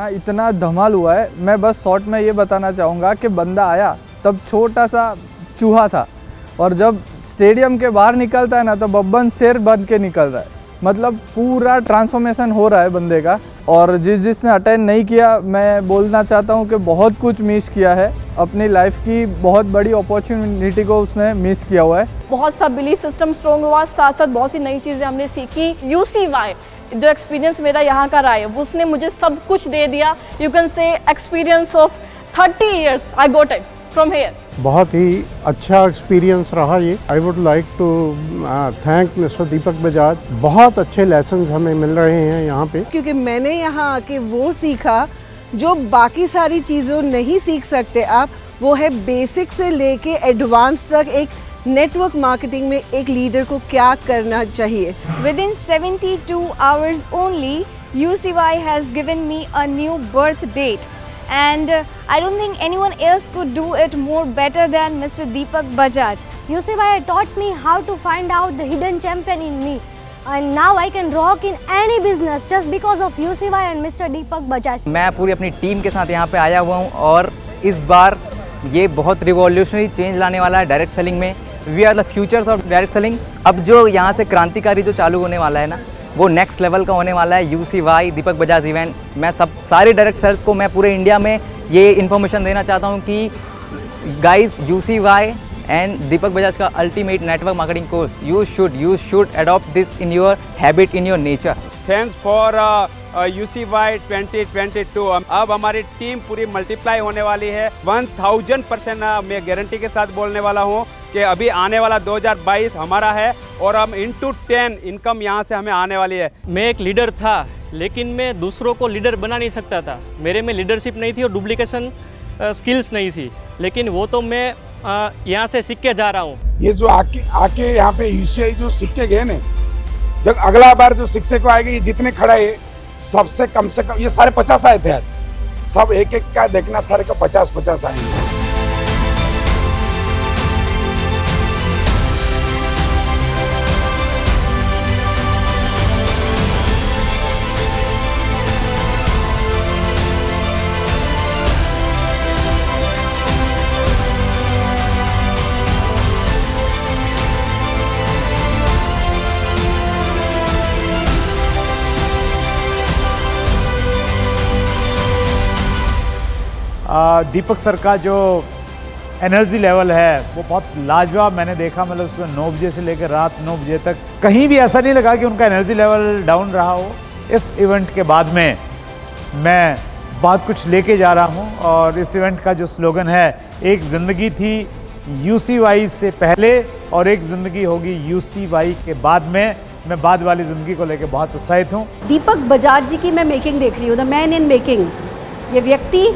यहाँ इतना धमाल हुआ है। मैं बस शॉर्ट में ये बताना चाहूँगा कि बंदा आया तब छोटा सा चूहा था और जब स्टेडियम के बाहर निकलता है ना तो बब्बन शेर बन के निकल रहा है। मतलब पूरा ट्रांसफॉर्मेशन हो रहा है बंदे का। और जिसने अटेंड नहीं किया, मैं बोलना चाहता हूँ कि बहुत कुछ मिस किया है, अपनी लाइफ की बहुत बड़ी अपॉर्चुनिटी को उसने मिस किया हुआ है। बहुत सा बिलीफ सिस्टम स्ट्रॉन्ग हुआ, साथ साथ बहुत सी नई चीज़ें हमने सीखी। UCY जो एक्सपीरियंस मेरा यहाँ का रहा है उसने मुझे सब कुछ दे दिया। You can say experience of 30 years I got it from here. बहुत ही अच्छा एक्सपीरियंस रहा ये। I would like to thank mister Deepak Bajaj. बहुत अच्छे लेसन्स हमें मिल रहे हैं यहाँ पे, क्योंकि मैंने यहाँ आके वो सीखा जो बाकी सारी चीज़ों नहीं सीख सकते आप। वो है बेसिक से लेके एडवांस तक एक नेटवर्क मार्केटिंग में एक लीडर को क्या करना चाहिए। Within 72 hours only, UCY has given me a new birth date. And I don't think anyone else could do it more better than Mr. Deepak Bajaj. UCY taught me how to find out the hidden champion in me. And now I can rock in any business just because of UCY and Mr. Deepak Bajaj. मैं पूरी अपनी team के साथ यहाँ पे आया हुआ हूँ और इस बार ये बहुत रिवॉल्यूशनरी चेंज लाने वाला है डायरेक्ट सेलिंग में। We are the futures of direct selling. अब जो यहाँ से क्रांतिकारी जो चालू होने वाला है ना, वो नेक्स्ट लेवल का होने वाला है। UCY दीपक बजाज इवेंट। मैं सारे डायरेक्ट सेल्स को मैं पूरे इंडिया में ये इन्फॉर्मेशन देना चाहता हूँ कि गाइस, UCY एंड दीपक बजाज का ultimate network marketing course, you should adopt this in your habit, in your nature. Thanks for UCY 2022। अब हमारी टीम पूरी मल्टीप्लाई होने वाली है। 1000% मैं गारंटी के साथ बोलने वाला हूँ कि अभी आने वाला 2022 हमारा है और हम into 10 इनकम यहाँ से हमें आने वाली है। मैं एक लीडर था लेकिन मैं दूसरों को लीडर बना नहीं सकता था। मेरे में लीडरशिप नहीं थी और डुप्लीकेशन स्किल्स नहीं थी, लेकिन वो तो मैं यहाँ से सीख के जा रहा हूँ। ये जो आके यहाँ पे UCI जो सीख के गए ना, जब अगला बार जो शिक्षक को आएगा, ये जितने खड़ा है सबसे कम से कम ये सारे 50 आए थे आज। सब एक एक का देखना, सारे का 50-50 आएंगे। दीपक सर का जो एनर्जी लेवल है वो बहुत लाजवाब मैंने देखा। मतलब उसको 9 बजे से लेकर रात 9 बजे तक कहीं भी ऐसा नहीं लगा कि उनका एनर्जी लेवल डाउन रहा हो। इस इवेंट के बाद में मैं बहुत कुछ लेके जा रहा हूं और इस इवेंट का जो स्लोगन है, एक ज़िंदगी थी UCY से पहले और एक ज़िंदगी होगी UCY के बाद में। मैं बाद वाली ज़िंदगी को लेकर बहुत उत्साहित हूँ। दीपक बजाज जी की मैं मेकिंग देख रही हूँ, द मैन इन मेकिंग। ये व्यक्ति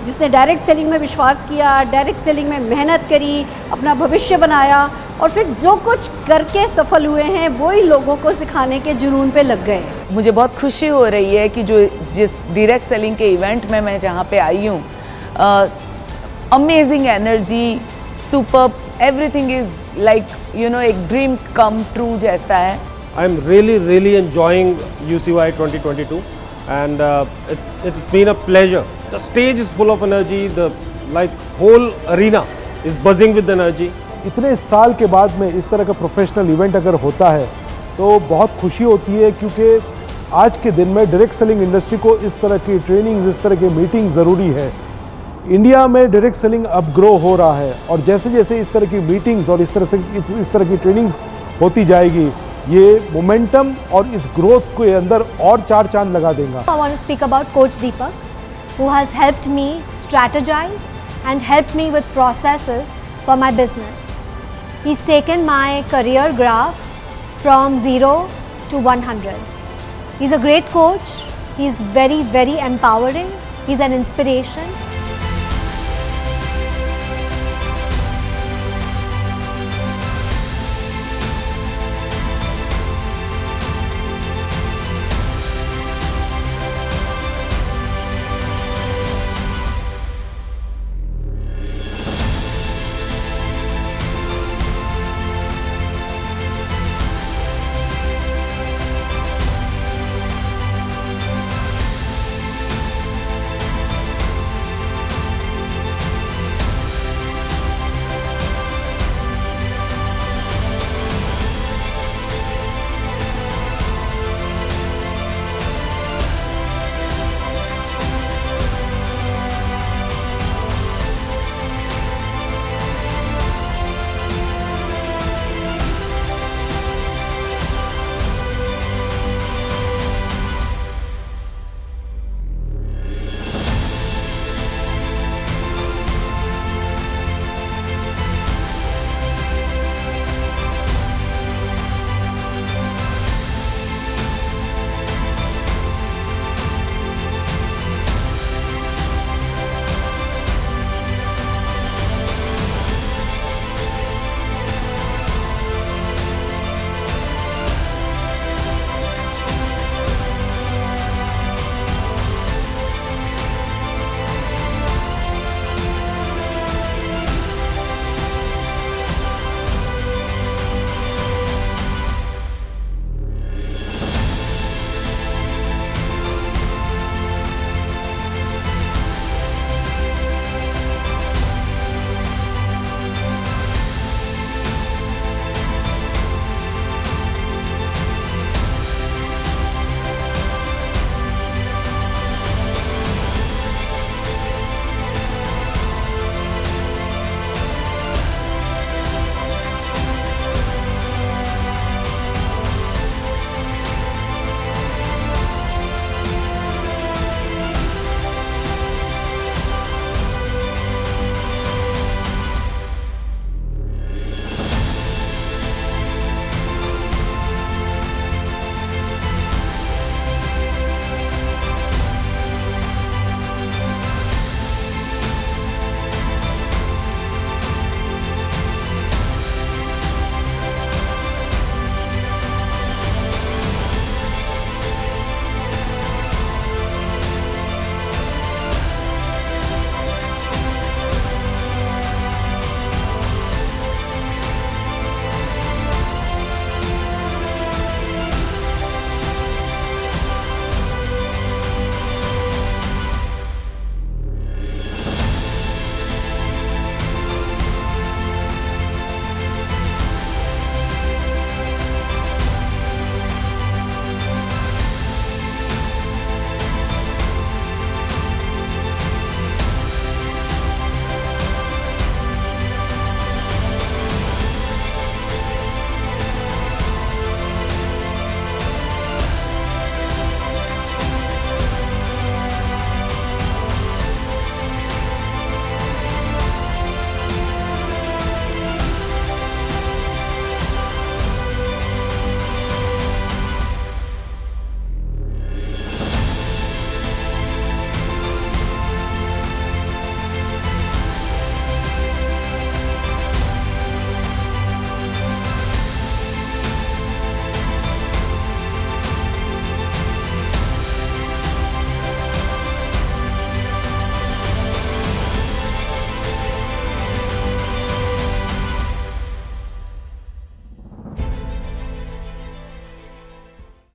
जिसने डायरेक्ट सेलिंग में विश्वास किया, डायरेक्ट सेलिंग में मेहनत करी, अपना भविष्य बनाया और फिर जो कुछ करके सफल हुए हैं वही लोगों को सिखाने के जुनून पे लग गए। मुझे बहुत खुशी हो रही है कि जिस डायरेक्ट सेलिंग के इवेंट में मैं जहाँ पे आई हूँ, amazing energy, super, everything is like एक ड्रीम कम ट्रू जैसा है। I am really enjoying UCY 2022 and it's been a pleasure. The stage is full of energy, the whole arena is buzzing with energy. इतने साल के बाद में इस तरह का प्रोफेशनल इवेंट अगर होता है तो बहुत खुशी होती है, क्योंकि आज के दिन में डायरेक्ट सेलिंग इंडस्ट्री को इस तरह की ट्रेनिंग, इस तरह की मीटिंग ज़रूरी है। इंडिया में डायरेक्ट सेलिंग अब ग्रो हो रहा है और जैसे जैसे इस तरह की मीटिंग्स और इस तरह की ट्रेनिंग्स होती जाएगी, ये मोमेंटम और इस ग्रोथ के अंदर और 4 चांद लगा देगा। I want to speak about Coach Deepak, who has helped me strategize and helped me with processes for my business. He's taken my career graph from 0 to 100. He's a great coach. He's very empowering. He's an inspiration.